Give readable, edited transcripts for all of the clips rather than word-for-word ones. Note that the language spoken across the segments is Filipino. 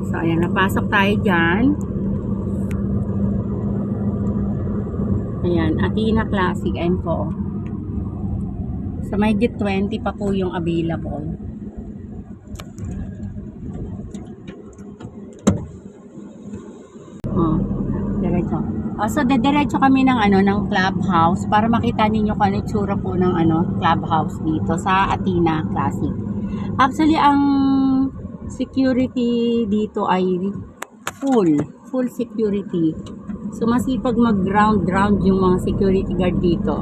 So, ayan, napasok tayo dyan. Ayan, Athena Classic. Ayan po. So, may G20 pa po yung available. Diretso. So, dediretso kami ng ng clubhouse para makita ninyo kung ano itsura po ng clubhouse dito sa Athena Classic. Actually, ang security dito ay full security. So, masipag mag-ground yung mga security guard dito.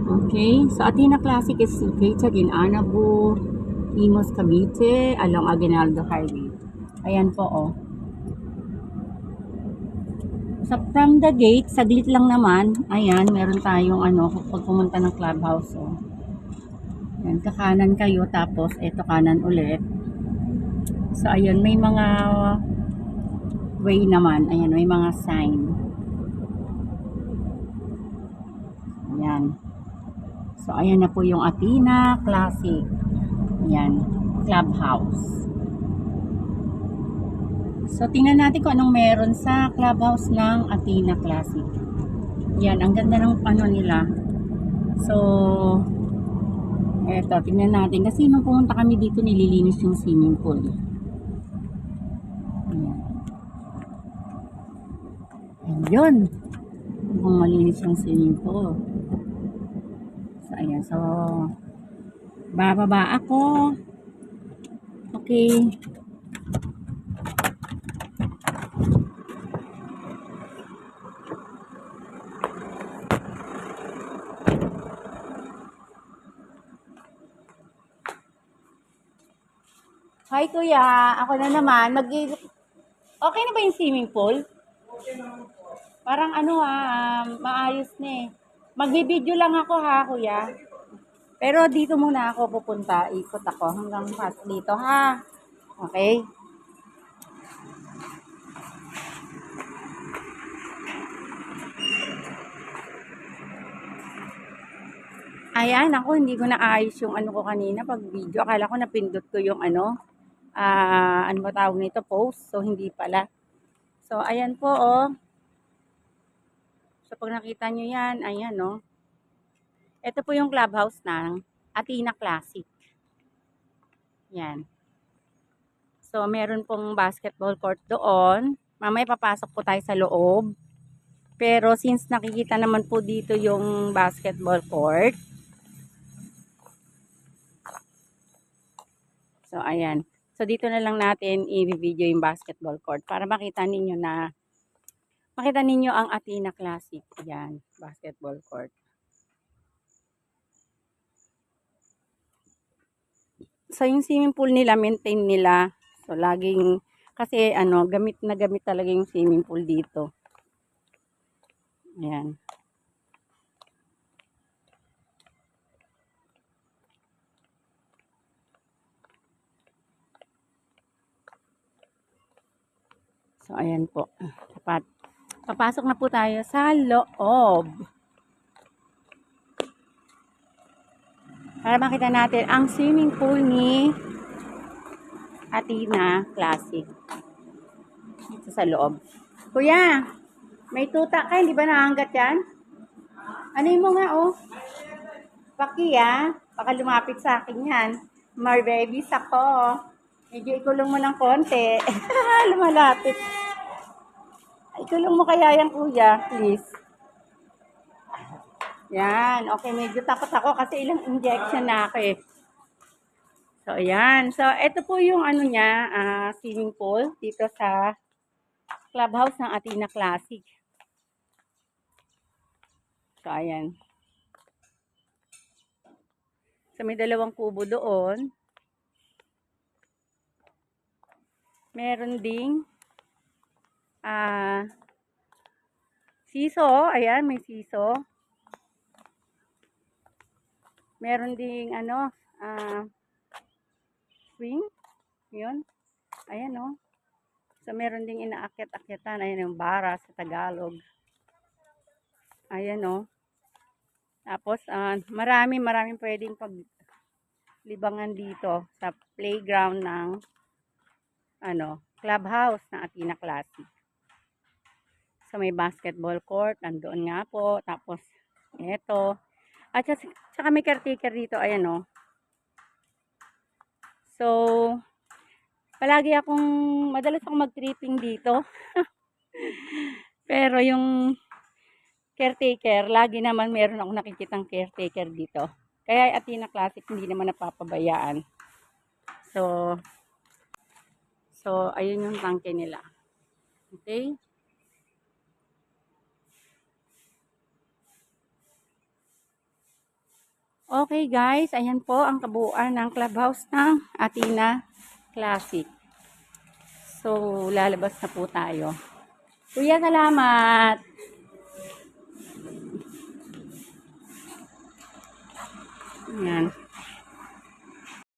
Okay, so Athena Classic is located in Anabu, Imus, Cavite, along Aguinaldo Highway. Ayan po, oh. So, from the gate, saglit lang naman, ayan, meron tayong pag pumunta ng clubhouse, oh. Ayan, kakanan kayo, tapos eto kanan ulit. So, ayun, may mga way naman, ayan, may mga sign. Ayan. So, ayan na po yung Athena Classic. Ayan, clubhouse. So, tingnan natin kung anong meron sa clubhouse ng Athena Classic. Yan, ang ganda ng nila. So, eto, tingnan natin. Kasi nung pumunta kami dito, nililinis yung swimming pool. Ayan. Ayun. Mukhang malinis yung swimming pool. So, ayan. So, bababa ako. Okay. Hi kuya, ako na naman. Okay na ba yung swimming pool? Okay naman po. Parang maayos na eh. Magbibideo lang ako ha kuya. Pero dito muna ako pupunta. Ikot ako hanggang pasok dito ha. Okay? Ayan, ako hindi ko naayos yung ko kanina pag video. Akala ko napindot ko yung ano ba tawag nito, post. So, hindi pala. So, ayan po, oh. So, pag nakita nyo yan, ayan, oh. Ito po yung clubhouse ng Athena Classic. Yan. So, meron pong basketball court doon. Mamaya papasok po tayo sa loob. Pero, since nakikita naman po dito yung basketball court. So, ayan. So, dito na lang natin i-video yung basketball court para makita ninyo ang Athena Classic. Ayan, basketball court. So, yung swimming pool nila, maintain nila. So, laging, kasi gamit na gamit talaga yung swimming pool dito. Ayan. So, ayan po. Papasok na po tayo sa loob. Para makita natin ang swimming pool ni Athena Classic. Dito sa loob. Kuya, may tuta ka, hindi ba naanggat yan? Ano mo nga, oh? Paki, baka lumapit sa akin yan. Mar babies ako. Medyo ikulong mo ng konti. Lumalapit. Ikulong mo kaya yan, kuya, please. Yan. Okay, medyo takot ako kasi ilang injection na ako eh. So, ayan. So, ito po yung niya, swimming pool dito sa clubhouse ng Athena Classic. So, ayan. So, may dalawang kubo doon. Meron ding siso. Ayan, may siso. Meron ding swing. Yun. Ayan, oh. So, meron ding inaakit-akitan. Ayan yung bara sa Tagalog. Ayan, oh. Tapos, maraming pwedeng libangan dito sa playground ng clubhouse ng Athena Classic. So may basketball court, nandoon nga po. Tapos eto. At saka may caretaker dito, ayan o. So madalas akong mag-tripping dito. Pero yung caretaker, lagi naman meron akong nakikitang caretaker dito. Kaya Athena Classic hindi naman napapabayaan. So ayun yung tangke nila. Okay? Okay guys, ayan po ang kabuuan ng clubhouse ng Athena Classic. So lalabas na po tayo. Kuya, salamat! Ayan.